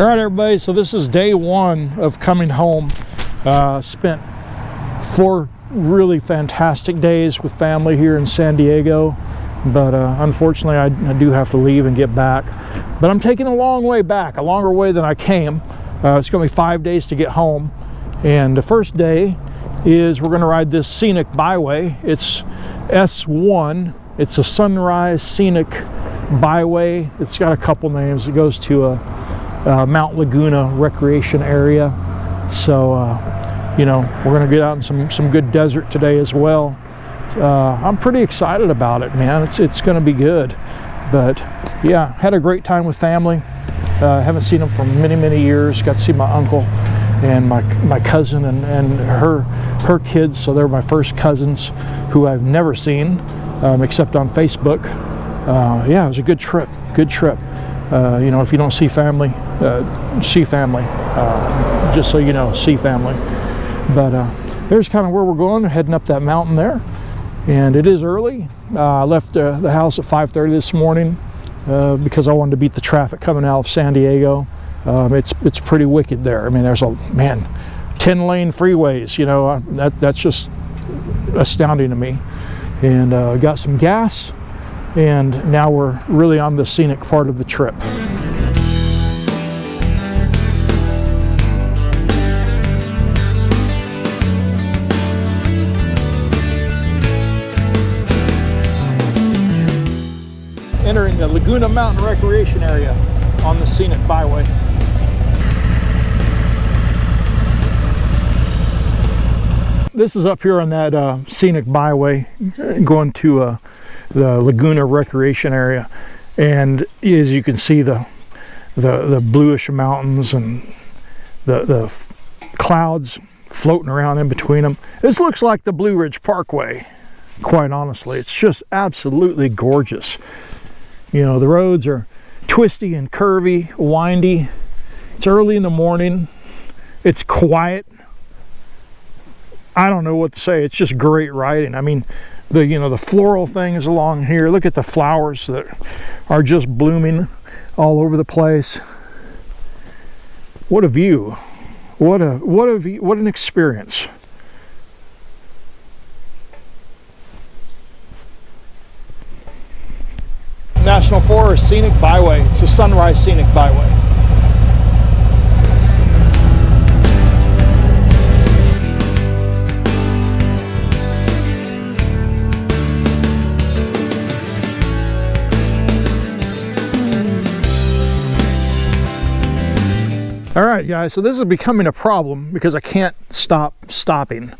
All right, everybody, so this is day one of coming home. Spent 4 really fantastic days with family here in San Diego, but unfortunately I do have to leave and get back. But I'm taking a long way back, a longer way than I came. It's going to be 5 days to get home, and the first day is we're going to ride this scenic byway. It's S1. It's a Sunrise Scenic Byway. It's got a couple names. It goes to Mount Laguna Recreation Area. So you know, we're going to get out in some good desert today as well. I'm pretty excited about it, man. It's going to be good. But yeah, had a great time with family. Haven't seen them for many years. Got to see my uncle and my cousin and her kids. So they're my first cousins who I've never seen except on Facebook. Yeah, it was a good trip. You know, if you don't see family, see family. Just so you know, see family. But there's kind of where we're going, heading up that mountain there. And it is early. I left the house at 5:30 this morning because I wanted to beat the traffic coming out of San Diego. It's pretty wicked there. I mean, there's 10-lane freeways, you know, that's just astounding to me. And got some gas, and now we're really on the scenic part of the trip. Entering the Laguna Mountain Recreation Area on the scenic byway. This is up here on that scenic byway going to the Laguna Recreation Area, and as you can see the bluish mountains and the clouds floating around in between them. This looks like the Blue Ridge Parkway, quite honestly. It's just absolutely gorgeous. You know, the roads are twisty and curvy, windy. It's early in the morning. It's quiet. I don't know what to say. It's just great riding. I mean, the floral things along here. Look at the flowers that are just blooming all over the place. What a view. What an experience. National Forest Scenic Byway. It's the Sunrise Scenic Byway. All right, guys, so this is becoming a problem because I can't stop stopping.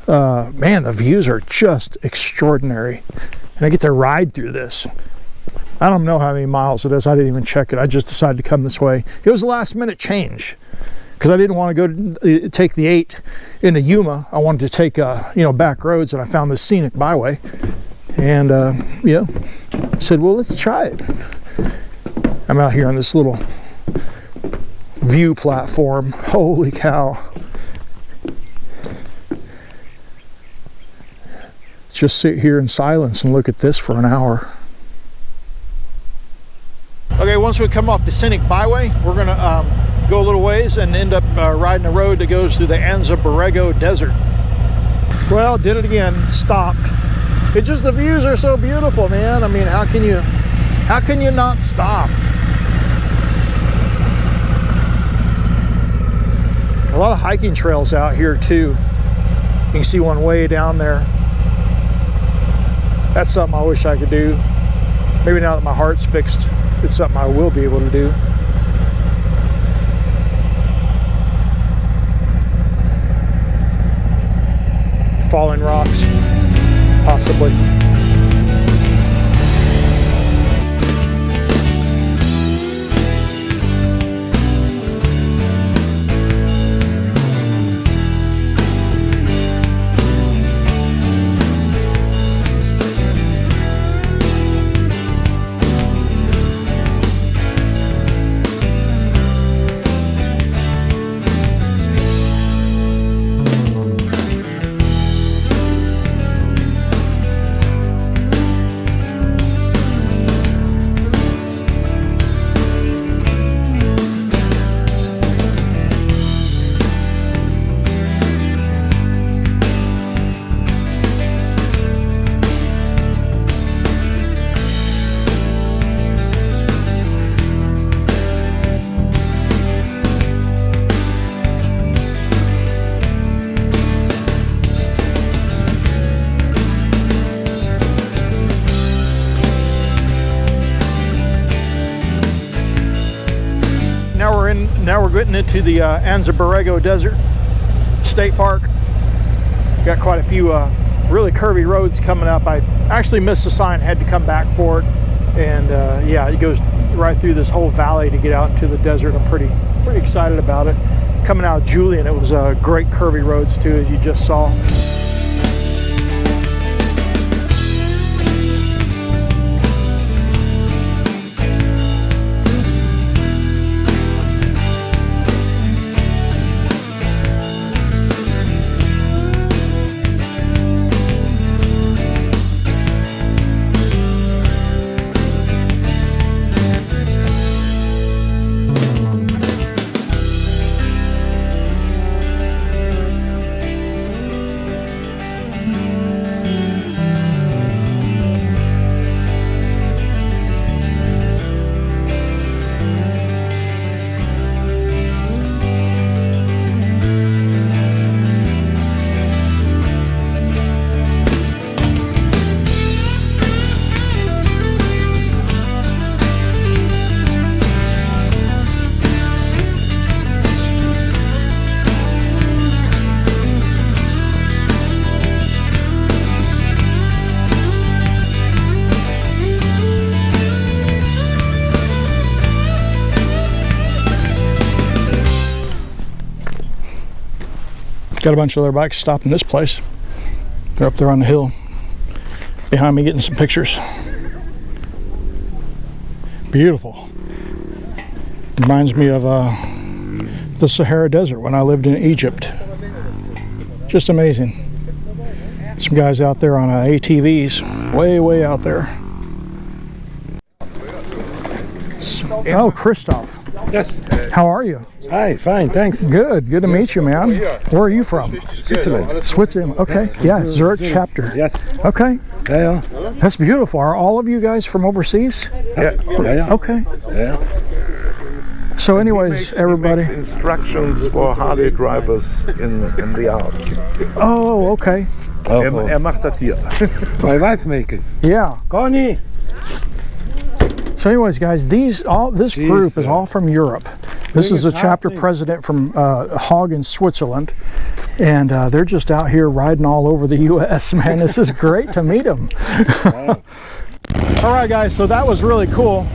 Man, the views are just extraordinary. And I get to ride through this. I don't know how many miles it is. I didn't even check it. I just decided to come this way. It was a last minute change because I didn't want to go take the 8 into Yuma. I wanted to take back roads, and I found this scenic byway. And yeah, I said, well, let's try it. I'm out here on this little view platform. Holy cow. Let's just sit here in silence and look at this for an hour. Okay, once we come off the scenic byway, we're gonna go a little ways and end up riding a road that goes through the Anza Borrego Desert. Well, did it again, stopped. It's just the views are so beautiful, man. I mean, how can you not stop? A lot of hiking trails out here too. You can see one way down there. That's something I wish I could do. Maybe now that my heart's fixed, it's something I will be able to do. Falling rocks, possibly. getting into the Anza Borrego Desert State Park. Got quite a few really curvy roads coming up. I actually missed the sign, had to come back for it. And yeah, it goes right through this whole valley to get out into the desert. I'm pretty excited about it. Coming out of Julian, it was great curvy roads too, as you just saw. Got a bunch of other bikes stopped in this place. They're up there on the hill behind me getting some pictures. Beautiful. Reminds me of the Sahara Desert when I lived in Egypt. Just amazing. Some guys out there on ATVs, way out there. Oh, Christoph. Yes. How are you? Hi, fine, thanks. Good to meet you, man. Where are you from? Switzerland. Switzerland, okay. Yeah, Zurich chapter. Yes. Okay. Yeah. That's beautiful. Are all of you guys from overseas? Yeah. Okay. Yeah. So anyways, everybody. He makes instructions for Harley drivers in the Alps. Oh, okay. Macht das hier. My wife making. Yeah. Connie. So anyways, guys, this group is all from Europe. This is a chapter president from Hog in Switzerland. And they're just out here riding all over the U.S., man. This is great to meet them. All right, guys, so that was really cool.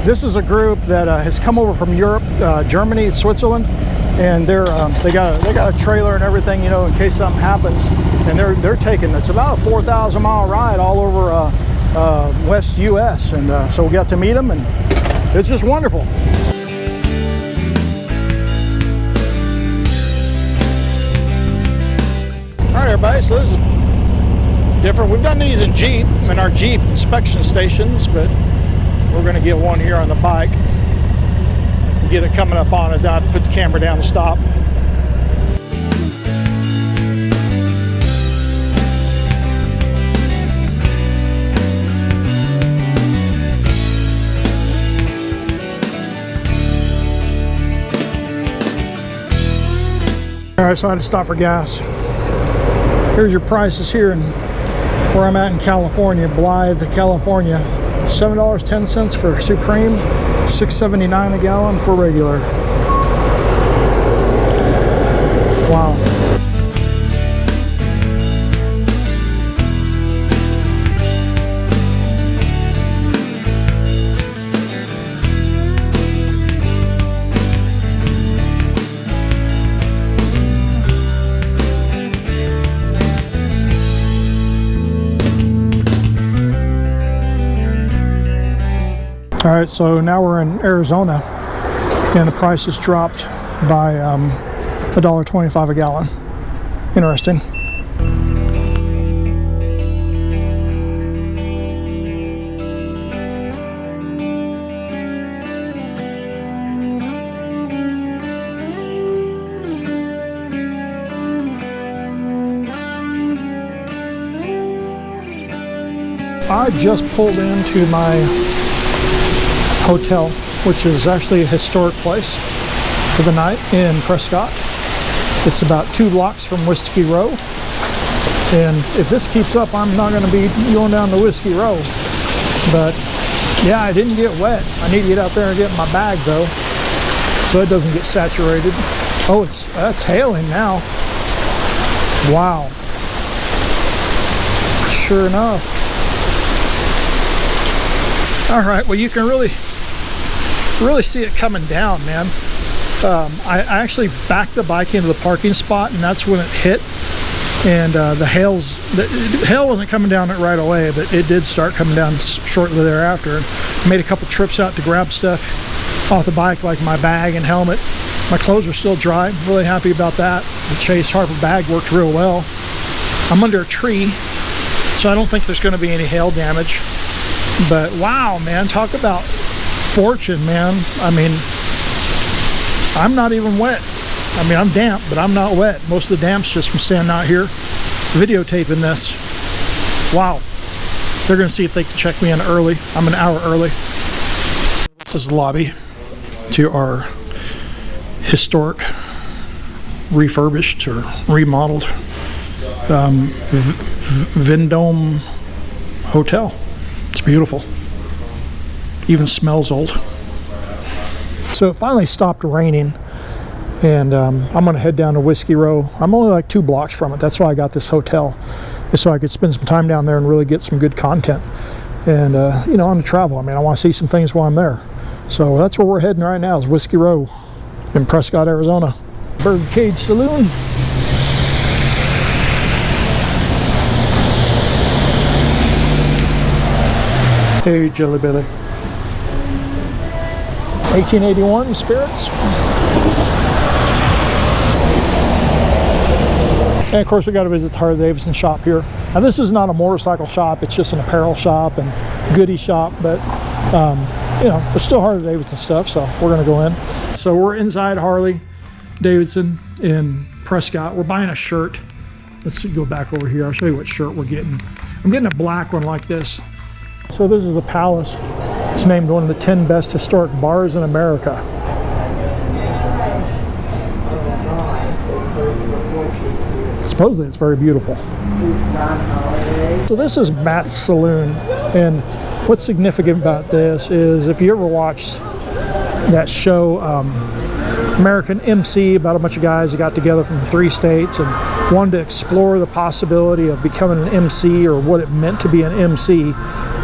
This is a group that has come over from Europe, Germany, Switzerland, and they got a trailer and everything, you know, in case something happens. And they're taking, it's about a 4,000 mile ride all over West U.S. And so we got to meet them, and it's just wonderful. All right, everybody, so this is different. We've done these in Jeep, in our Jeep inspection stations, but we're going to get one here on the bike. Get it coming up on it. I'll put the camera down to stop. All right, so I had to stop for gas. Here's your prices here in where I'm at in California, Blythe, California. $7.10 for Supreme, $6.79 a gallon for regular. Wow. All right, so now we're in Arizona, and the price has dropped by $1.25 a gallon. Interesting. I just pulled into my hotel, which is actually a historic place for the night in Prescott. It's about 2 blocks from Whiskey Row, and if this keeps up, I'm not going to be going down to Whiskey Row. But yeah, I didn't get wet. I need to get out there and get my bag though. so it doesn't get saturated. Oh, that's hailing now. Wow. Sure enough. All right, well, you can really see it coming down, man. I actually backed the bike into the parking spot, and that's when it hit. And the hail wasn't coming down right away, but it did start coming down shortly thereafter. I made a couple trips out to grab stuff off the bike, like my bag and helmet. My clothes are still dry. Really happy about that. The Chase Harper bag worked real well. I'm under a tree, so I don't think there's going to be any hail damage. But wow, man, talk about fortune, man. I mean, I'm not even wet. I mean, I'm damp, but I'm not wet. Most of the damp's just from standing out here videotaping this. Wow. They're going to see if they can check me in early. I'm an hour early. This is the lobby to our historic, refurbished or remodeled Vendome Hotel. It's beautiful. Even smells old. So it finally stopped raining, and I'm going to head down to Whiskey Row. I'm only like 2 blocks from it. That's why I got this hotel, is so I could spend some time down there and really get some good content. And you know, on the travel, I mean, I want to see some things while I'm there. So that's where we're heading right now, is Whiskey Row in Prescott, Arizona. Birdcage Saloon. Hey, Jelly Belly. 1881 spirits. And of course, we got to visit the Harley-Davidson shop here. Now, this is not a motorcycle shop; it's just an apparel shop and goodie shop. But you know, there's still Harley-Davidson stuff, so we're going to go in. So we're inside Harley-Davidson in Prescott. We're buying a shirt. Let's go back over here. I'll show you what shirt we're getting. I'm getting a black one like this. So this is the Palace. It's named one of the 10 best historic bars in America. Supposedly it's very beautiful. So this is Matt's Saloon, and what's significant about this is, if you ever watched that show American MC, about a bunch of guys that got together from 3 states and wanted to explore the possibility of becoming an MC, or what it meant to be an MC.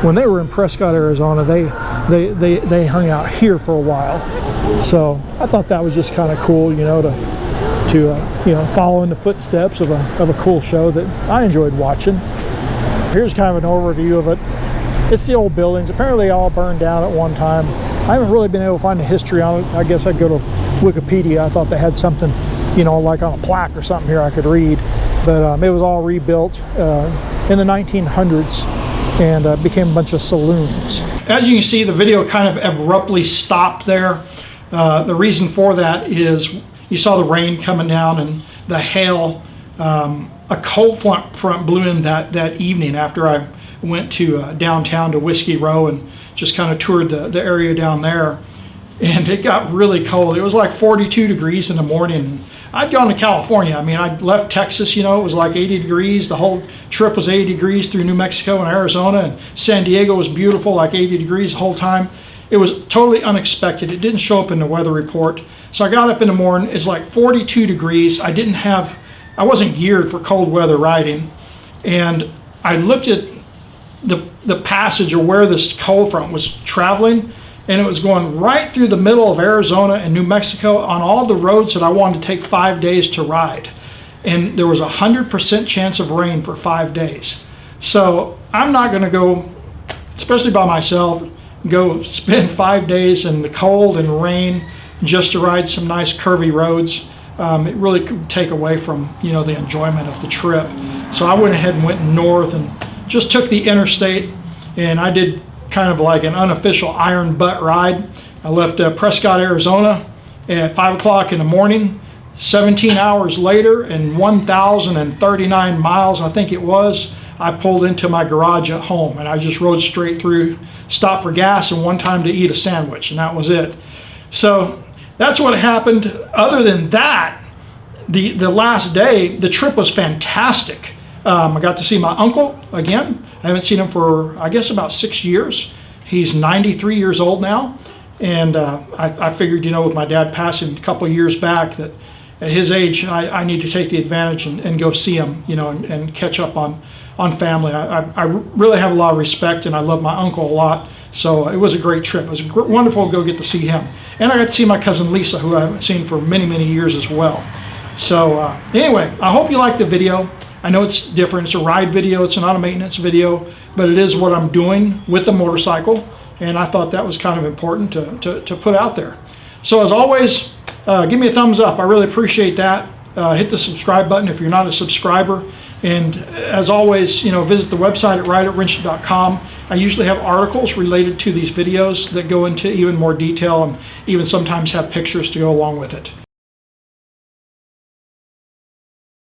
When they were in Prescott, Arizona, they hung out here for a while. So I thought that was just kind of cool, you know, to you know, follow in the footsteps of a cool show that I enjoyed watching. Here's kind of an overview of it. It's the old buildings. Apparently they all burned down at one time. I haven't really been able to find the history on it. I guess I'd go to Wikipedia. I thought they had something, you know, like on a plaque or something here I could read. But it was all rebuilt in the 1900s and became a bunch of saloons. As you can see, the video kind of abruptly stopped there. The reason for that is you saw the rain coming down and the hail. A cold front blew in that evening after I went to downtown to Whiskey Row and just kind of toured the area down there. And it got really cold. It was like 42 degrees in the morning. I'd gone to California. I mean, I left Texas, you know, it was like 80 degrees. The whole trip was 80 degrees through New Mexico and Arizona. And San Diego was beautiful, like 80 degrees the whole time. It was totally unexpected. It didn't show up in the weather report. So I got up in the morning. It's like 42 degrees. I wasn't geared for cold weather riding. And I looked at the passage of where this cold front was traveling, and it was going right through the middle of Arizona and New Mexico on all the roads that I wanted to take 5 days to ride. And there was 100% chance of rain for 5 days. So I'm not going to go, especially by myself, go spend 5 days in the cold and rain just to ride some nice curvy roads. It really could take away from, you know, the enjoyment of the trip. So I went ahead and went north and just took the interstate, and I did kind of like an unofficial iron butt ride. I left Prescott, Arizona at 5 o'clock in the morning. 17 hours later, and 1,039 miles, I think it was, I pulled into my garage at home, and I just rode straight through, stopped for gas and one time to eat a sandwich, and that was it. So that's what happened. Other than that, the last day, the trip was fantastic. I got to see my uncle again. I haven't seen him for, I guess, about 6 years. He's 93 years old now, And I figured, you know, with my dad passing a couple years back, that at his age, I need to take the advantage and go see him, you know, and catch up on family. I really have a lot of respect, and I love my uncle a lot. So it was a great trip. It was wonderful to go get to see him. And I got to see my cousin Lisa, who I haven't seen for many, many years as well. So anyway, I hope you liked the video. I know it's different. It's a ride video. It's not a maintenance video, but it is what I'm doing with the motorcycle. And I thought that was kind of important to put out there. So as always, give me a thumbs up. I really appreciate that. Hit the subscribe button if you're not a subscriber. And as always, you know, visit the website at rideatwrenchit.com. I usually have articles related to these videos that go into even more detail and even sometimes have pictures to go along with it.